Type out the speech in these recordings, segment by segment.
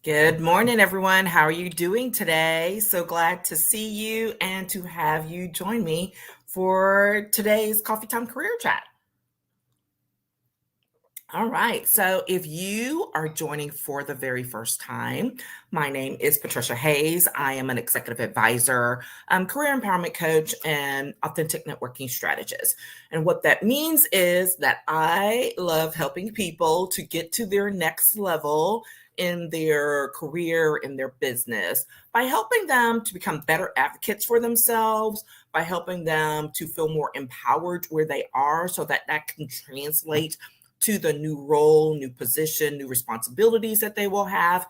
Good morning, everyone. How are you doing today? So glad to see you and to have you join me for today's Coffee Time Career Chat. All right. So, if you are joining for the very first time, my name is Patricia Hayes. I am an executive advisor, career empowerment coach, and authentic networking strategist. And what that means is that I love helping people to get to their next level in their career, in their business, by helping them to become better advocates for themselves, by helping them to feel more empowered where they are so that that can translate to the new role, new position, new responsibilities that they will have,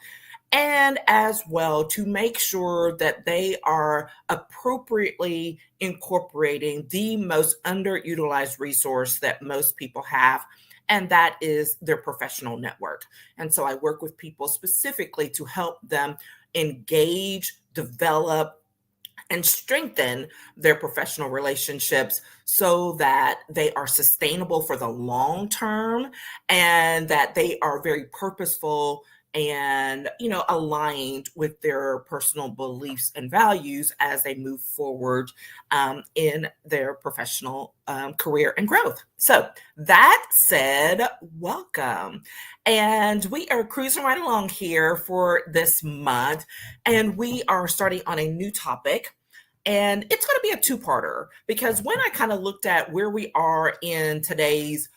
and as well to make sure that they are appropriately incorporating the most underutilized resource that most people have. And that is their professional network. And so I work with people specifically to help them engage, develop, and strengthen their professional relationships so that they are sustainable for the long term and that they are very purposeful and aligned with their personal beliefs and values as they move forward in their professional career and growth. So that said, welcome. And we are cruising right along here for this month, and we are starting on a new topic, and it's going to be a two-parter because when I kind of looked at where we are in today's,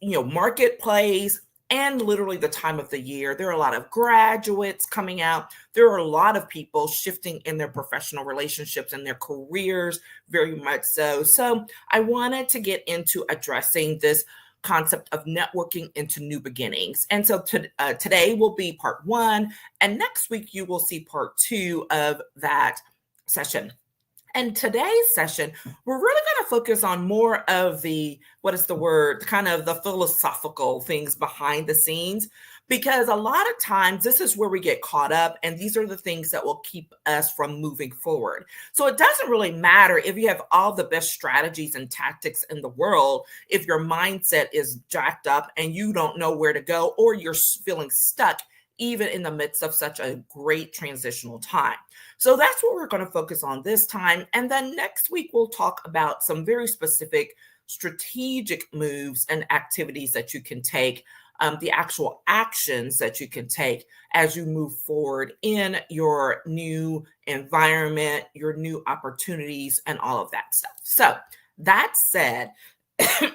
marketplace and literally the time of the year, there are a lot of graduates coming out. There are a lot of people shifting in their professional relationships and their careers, very much so. So I wanted to get into addressing this concept of networking into new beginnings. And so today will be part one, and next week you will see part two of that session. And today's session, we're really going to focus on more of the, what is the word, kind of the philosophical things behind the scenes, because a lot of times this is where we get caught up, and these are the things that will keep us from moving forward. So it doesn't really matter if you have all the best strategies and tactics in the world, if your mindset is jacked up and you don't know where to go, or you're feeling stuck even in the midst of such a great transitional time. So that's what we're going to focus on this time. And then next week, we'll talk about some very specific strategic moves and activities that you can take, the actual actions that you can take as you move forward in your new environment, your new opportunities, and all of that stuff. So that said,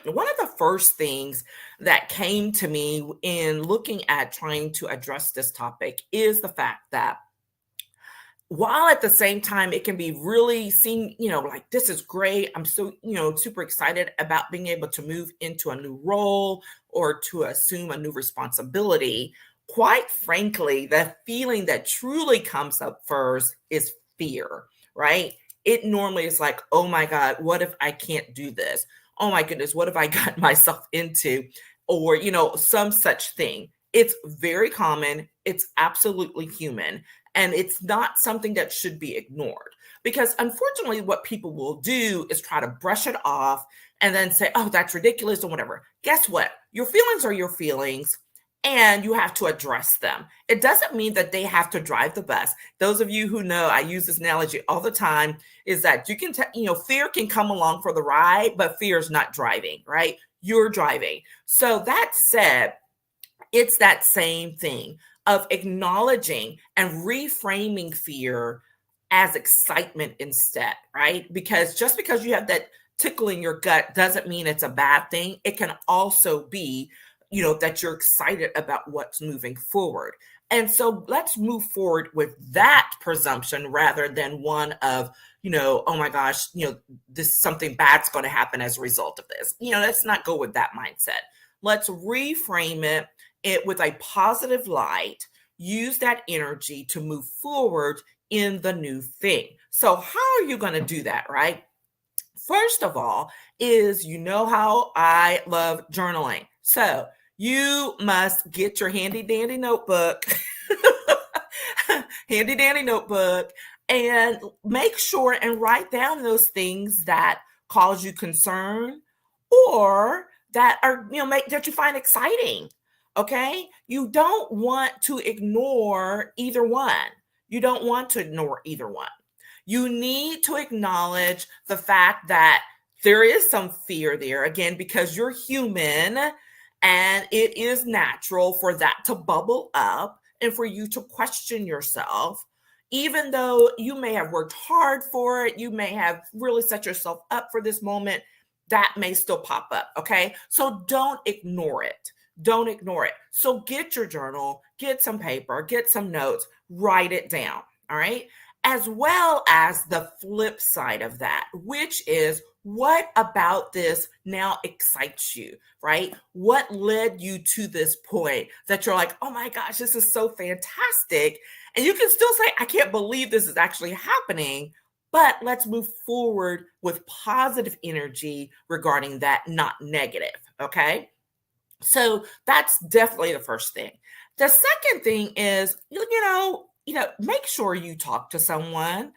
one of the first things that came to me in looking at trying to address this topic is the fact that while at the same time it can be really seen, like this is great. I'm so, super excited about being able to move into a new role or to assume a new responsibility. Quite frankly, the feeling that truly comes up first is fear, right? It normally is like, oh my God, what if I can't do this? Oh my goodness, what have I got myself into? Or, some such thing. It's very common. It's absolutely human. And it's not something that should be ignored, because unfortunately, what people will do is try to brush it off and then say, oh, that's ridiculous or whatever. Guess what? Your feelings are your feelings, and you have to address them. It doesn't mean that they have to drive the bus. Those of you who know, I use this analogy all the time, is that you can, fear can come along for the ride, but fear is not driving, right? You're driving. So that said, it's that same thing of acknowledging and reframing fear as excitement instead, right? Because just because you have that tickle in your gut doesn't mean it's a bad thing. It can also be, that you're excited about what's moving forward. And so let's move forward with that presumption rather than one of, oh my gosh, this something bad's going to happen as a result of this. Let's not go with that mindset. Let's reframe it with a positive light, use that energy to move forward in the new thing. So how are you going to do that, right? First of all, is how I love journaling. So you must get your handy dandy notebook, handy dandy notebook, and make sure and write down those things that cause you concern or that are, that you find exciting. Okay. You don't want to ignore either one. You don't want to ignore either one. You need to acknowledge the fact that there is some fear there, again, because you're human and it is natural for that to bubble up and for you to question yourself. Even though you may have worked hard for it, you may have really set yourself up for this moment, that may still pop up. Okay. So don't ignore it. Don't ignore it. So get your journal, get some paper, get some notes, write it down. All right. As well as the flip side of that, which is what about this now excites you, right? What led you to this point that you're like, oh my gosh, this is so fantastic. And you can still say, I can't believe this is actually happening, but let's move forward with positive energy regarding that, not negative. Okay. So that's definitely the first thing. The second thing is, make sure you talk to someone.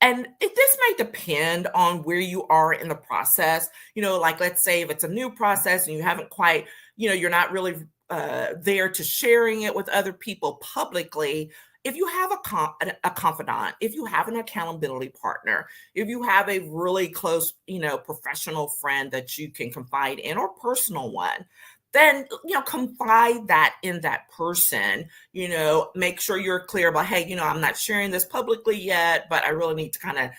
And this may depend on where you are in the process. Like let's say if it's a new process and you haven't quite, you're not really there to sharing it with other people publicly. If you have a confidant, if you have an accountability partner, if you have a really close, professional friend that you can confide in or personal one, then confide that in that person. Make sure you're clear about, hey, I'm not sharing this publicly yet, but I really need to kind of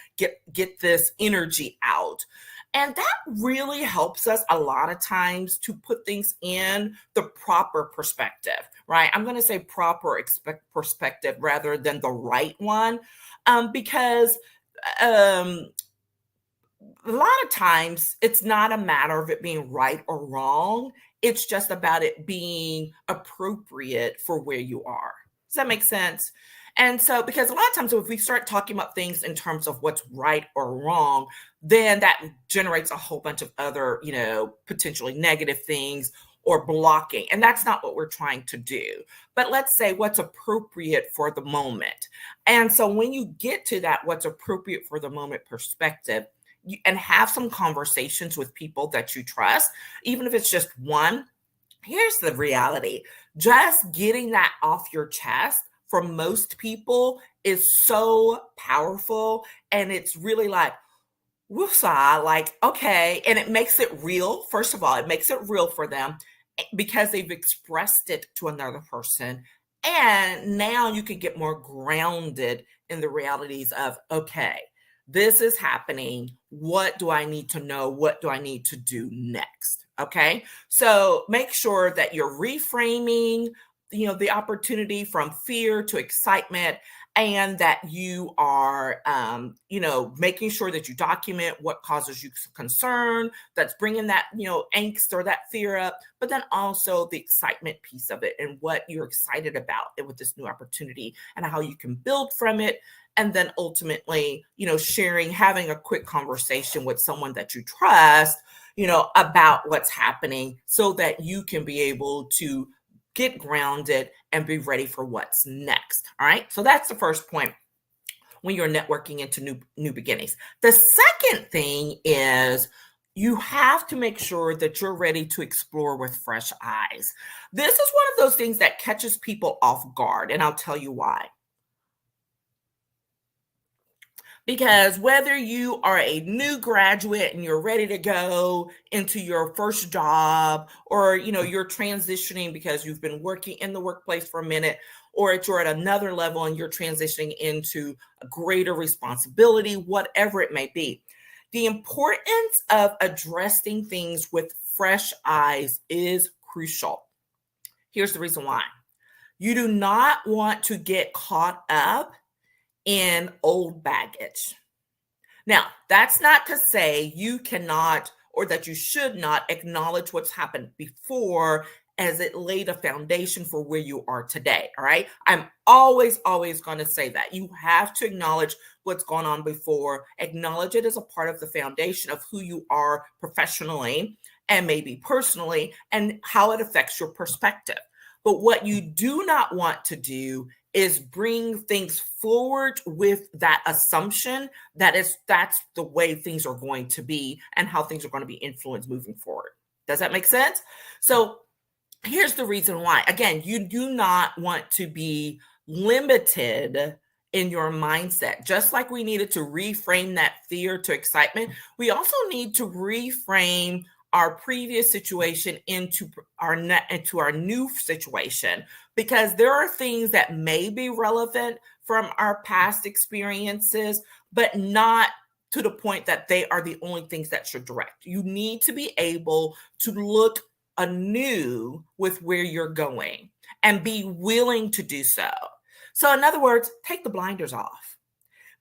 get this energy out. And that really helps us a lot of times to put things in the proper perspective, right? I'm going to say proper perspective rather than the right one, because a lot of times it's not a matter of it being right or wrong. It's just about it being appropriate for where you are. Does that make sense? And so, because a lot of times if we start talking about things in terms of what's right or wrong, then that generates a whole bunch of other, potentially negative things or blocking. And that's not what we're trying to do. But let's say what's appropriate for the moment. And so when you get to that, what's appropriate for the moment perspective, and have some conversations with people that you trust, even if it's just one. Here's the reality. Just getting that off your chest for most people is so powerful. And it's really like, woosah, like, okay. And it makes it real. First of all, it makes it real for them because they've expressed it to another person. And now you can get more grounded in the realities of, okay, this is happening. What do I need to know? What do I need to do next? Okay. So make sure that you're reframing, the opportunity from fear to excitement, and that you are, making sure that you document what causes you concern, that's bringing that, angst or that fear up, but then also the excitement piece of it and what you're excited about with this new opportunity and how you can build from it. And then ultimately, sharing, having a quick conversation with someone that you trust, about what's happening so that you can be able to get grounded and be ready for what's next. All right. So that's the first point when you're networking into new beginnings. The second thing is you have to make sure that you're ready to explore with fresh eyes. This is one of those things that catches people off guard, and I'll tell you why. Because whether you are a new graduate and you're ready to go into your first job, or you're transitioning because you've been working in the workplace for a minute, or you're at another level and you're transitioning into a greater responsibility, whatever it may be, the importance of addressing things with fresh eyes is crucial. Here's the reason why. You do not want to get caught up in old baggage. Now, that's not to say you cannot or that you should not acknowledge what's happened before as it laid a foundation for where you are today. All right. I'm always going to say that. You have to acknowledge what's gone on before, acknowledge it as a part of the foundation of who you are professionally and maybe personally, and how it affects your perspective. But what you do not want to do is bring things forward with that assumption that's the way things are going to be and how things are going to be influenced moving forward. Does that make sense? So Here's the reason why. Again, you do not want to be limited in your mindset. Just like we needed to reframe that fear to excitement, we also need to reframe our previous situation into our new situation, because there are things that may be relevant from our past experiences, but not to the point that they are the only things that should direct. You need to be able to look anew with where you're going and be willing to do so. So, in other words, take the blinders off.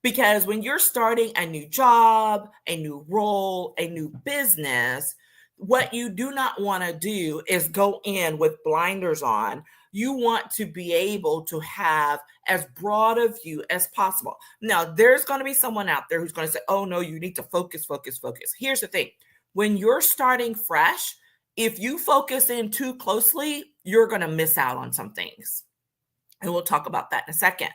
Because when you're starting a new job, a new role, a new business, what you do not want to do is go in with blinders on. You want to be able to have as broad a view as possible. Now, there's going to be someone out there who's going to say, oh, no, you need to focus, focus, focus. Here's the thing. When you're starting fresh, if you focus in too closely, you're going to miss out on some things. And we'll talk about that in a second.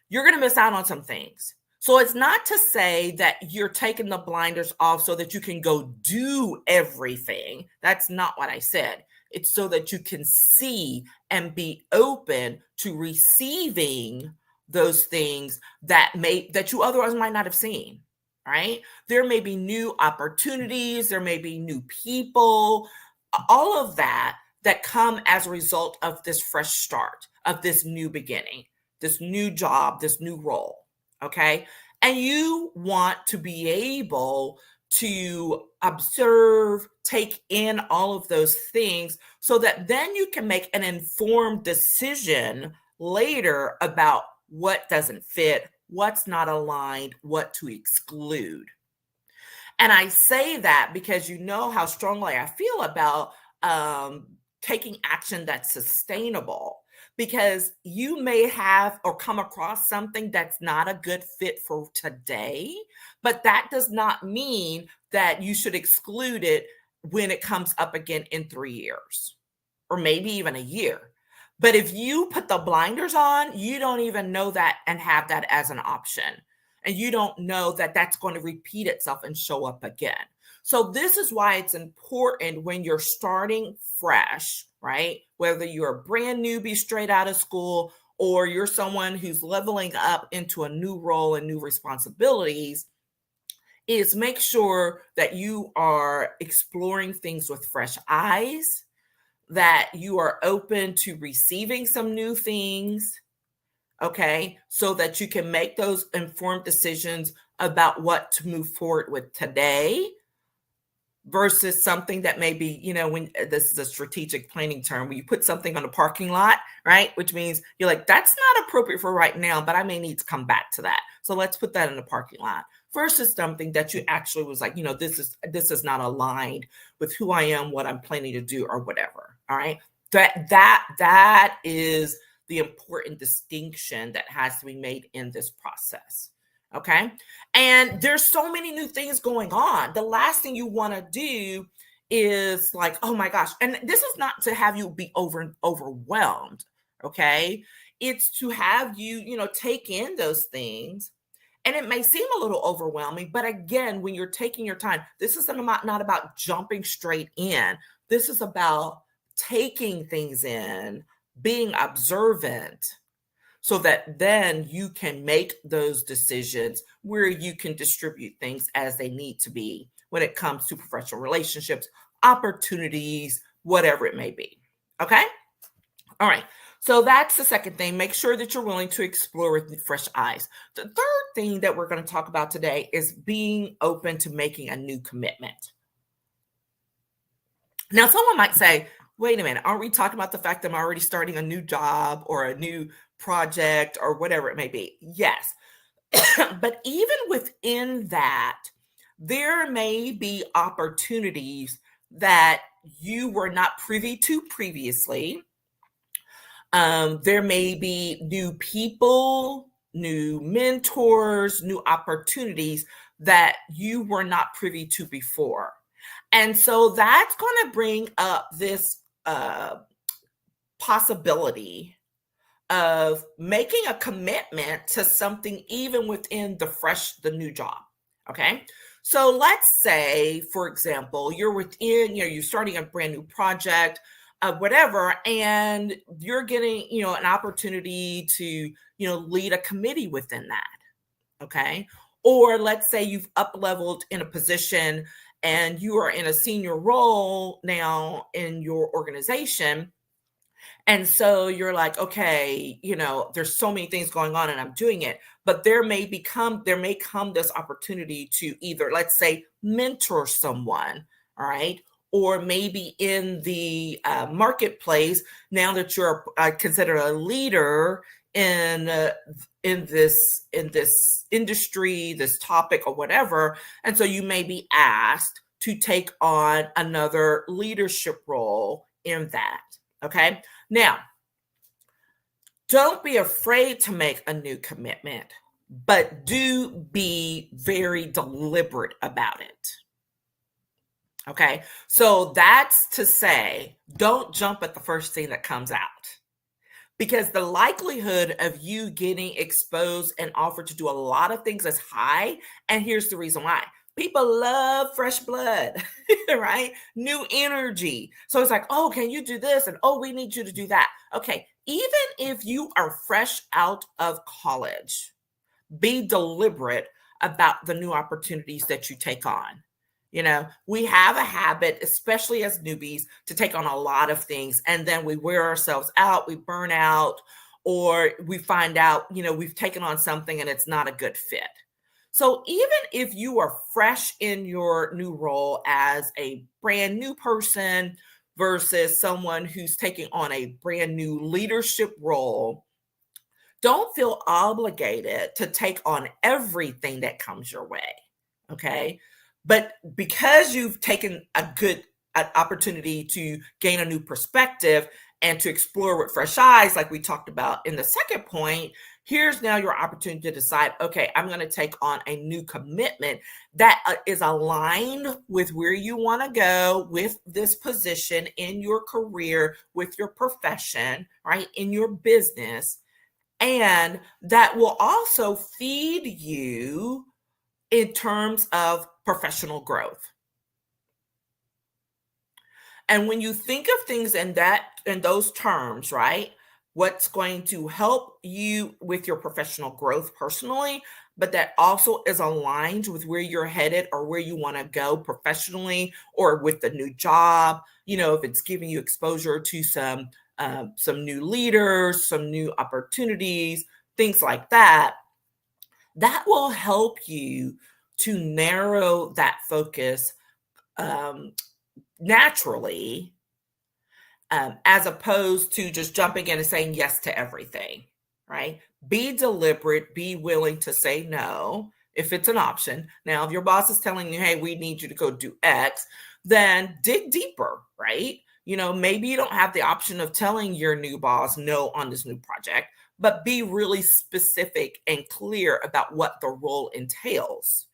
You're going to miss out on some things. So it's not to say that you're taking the blinders off so that you can go do everything. That's not what I said. It's so that you can see and be open to receiving those things that you otherwise might not have seen, right? There may be new opportunities, there may be new people, all of that come as a result of this fresh start, of this new beginning, this new job, this new role, okay? And you want to be able to observe, take in all of those things so that then you can make an informed decision later about what doesn't fit, what's not aligned, what to exclude. And I say that because you know how strongly I feel about taking action that's sustainable, because you may have or come across something that's not a good fit for today, but that does not mean that you should exclude it when it comes up again in 3 years or maybe even a year. But if you put the blinders on, you don't even know that and have that as an option. And you don't know that that's going to repeat itself and show up again. So this is why it's important when you're starting fresh, right? Whether you're a brand newbie straight out of school or you're someone who's leveling up into a new role and new responsibilities, is make sure that you are exploring things with fresh eyes, that you are open to receiving some new things, okay, so that you can make those informed decisions about what to move forward with today versus something that may be, when this is a strategic planning term, when you put something on a parking lot, right? Which means you're like, that's not appropriate for right now, but I may need to come back to that. So let's put that in the parking lot versus something that you actually was like, this is not aligned with who I am, what I'm planning to do or whatever. All right. That is the important distinction that has to be made in this process. Okay. And there's so many new things going on. The last thing you want to do is like, oh my gosh. And this is not to have you be overwhelmed. Okay. It's to have you, take in those things. And it may seem a little overwhelming, but again, when you're taking your time, this is not about jumping straight in. This is about taking things in, being observant, so that then you can make those decisions where you can distribute things as they need to be when it comes to professional relationships, opportunities, whatever it may be. Okay? All right. So that's the second thing. Make sure that you're willing to explore with fresh eyes. The third thing that we're going to talk about today is being open to making a new commitment. Now, someone might say, wait a minute, aren't we talking about the fact that I'm already starting a new job or a new project or whatever it may be? Yes. But even within that, there may be opportunities that you were not privy to previously. There may be new people, new mentors, new opportunities that you were not privy to before. And so that's going to bring up this possibility of making a commitment to something even within the new job. Okay. So let's say, for example, you're starting a brand new project. whatever, and you're getting, an opportunity to, lead a committee within that. Okay. Or let's say you've up leveled in a position and you are in a senior role now in your organization. And so you're like, okay, there's so many things going on and I'm doing it. But there may come this opportunity to either, let's say, mentor someone, all right, or maybe in the marketplace, now that you're considered a leader in this industry, this topic, or whatever, and so you may be asked to take on another leadership role in that. Okay. Now, don't be afraid to make a new commitment, but do be very deliberate about it. Okay. So that's to say, don't jump at the first thing that comes out, because the likelihood of you getting exposed and offered to do a lot of things is high. And here's the reason why. People love fresh blood, right? New energy. So it's like, oh, can you do this? And oh, we need you to do that. Okay. Even if you are fresh out of college, be deliberate about the new opportunities that you take on. We have a habit, especially as newbies, to take on a lot of things, and then we wear ourselves out, we burn out, or we find out, we've taken on something and it's not a good fit. So even if you are fresh in your new role as a brand new person versus someone who's taking on a brand new leadership role, don't feel obligated to take on everything that comes your way. Okay. But because you've taken an opportunity to gain a new perspective and to explore with fresh eyes, like we talked about in the second point, here's now your opportunity to decide, okay, I'm going to take on a new commitment that is aligned with where you want to go with this position in your career, with your profession, right, in your business, and that will also feed you in terms of professional growth. And when you think of things in those terms, right? What's going to help you with your professional growth personally, but that also is aligned with where you're headed or where you want to go professionally or with the new job, if it's giving you exposure to some new leaders, some new opportunities, things like that, that will help you to narrow that focus naturally, as opposed to just jumping in and saying yes to everything, right? Be deliberate, be willing to say no if it's an option. Now, if your boss is telling you, hey, we need you to go do X, then dig deeper, right? Maybe you don't have the option of telling your new boss no on this new project, but be really specific and clear about what the role entails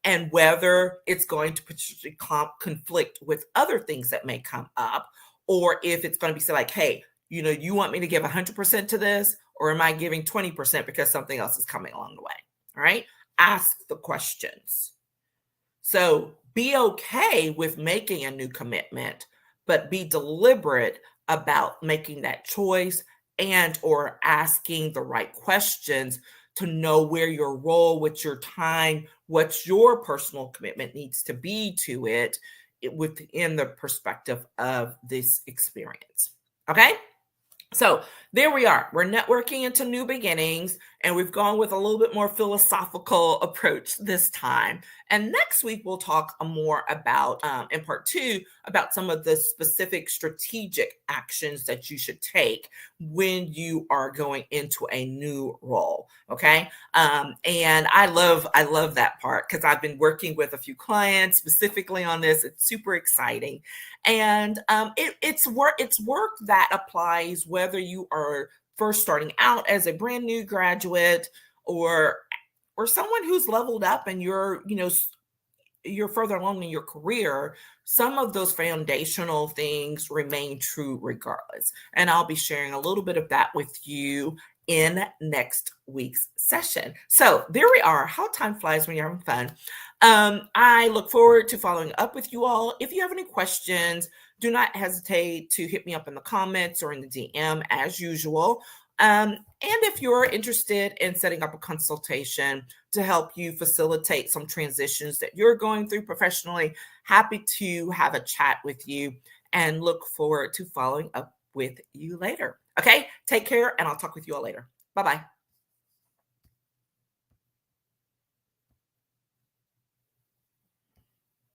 and whether it's going to potentially conflict with other things that may come up, or if it's going to be like, hey, you want me to give 100% to this, or am I giving 20% because something else is coming along the way? All right. Ask the questions. So be okay with making a new commitment, but be deliberate about making that choice and or asking the right questions to know where your role, with your time, what your personal commitment needs to be to it within the perspective of this experience. Okay. So there we are. We're networking into new beginnings, and we've gone with a little bit more philosophical approach this time. And next week, we'll talk more about, in part 2, about some of the specific strategic actions that you should take when you are going into a new role. Okay. And I love that part because I've been working with a few clients specifically on this. It's super exciting. And it's work that applies whether you are first starting out as a brand new graduate or someone who's leveled up and you're further along in your career. Some of those foundational things remain true regardless. And I'll be sharing a little bit of that with you in next week's session. So there we are. How time flies when you're having fun. I look forward to following up with you all. If you have any questions, do not hesitate to hit me up in the comments or in the DM as usual. And if you're interested in setting up a consultation to help you facilitate some transitions that you're going through professionally, happy to have a chat with you and look forward to following up with you later. Okay, take care, and I'll talk with you all later. Bye bye.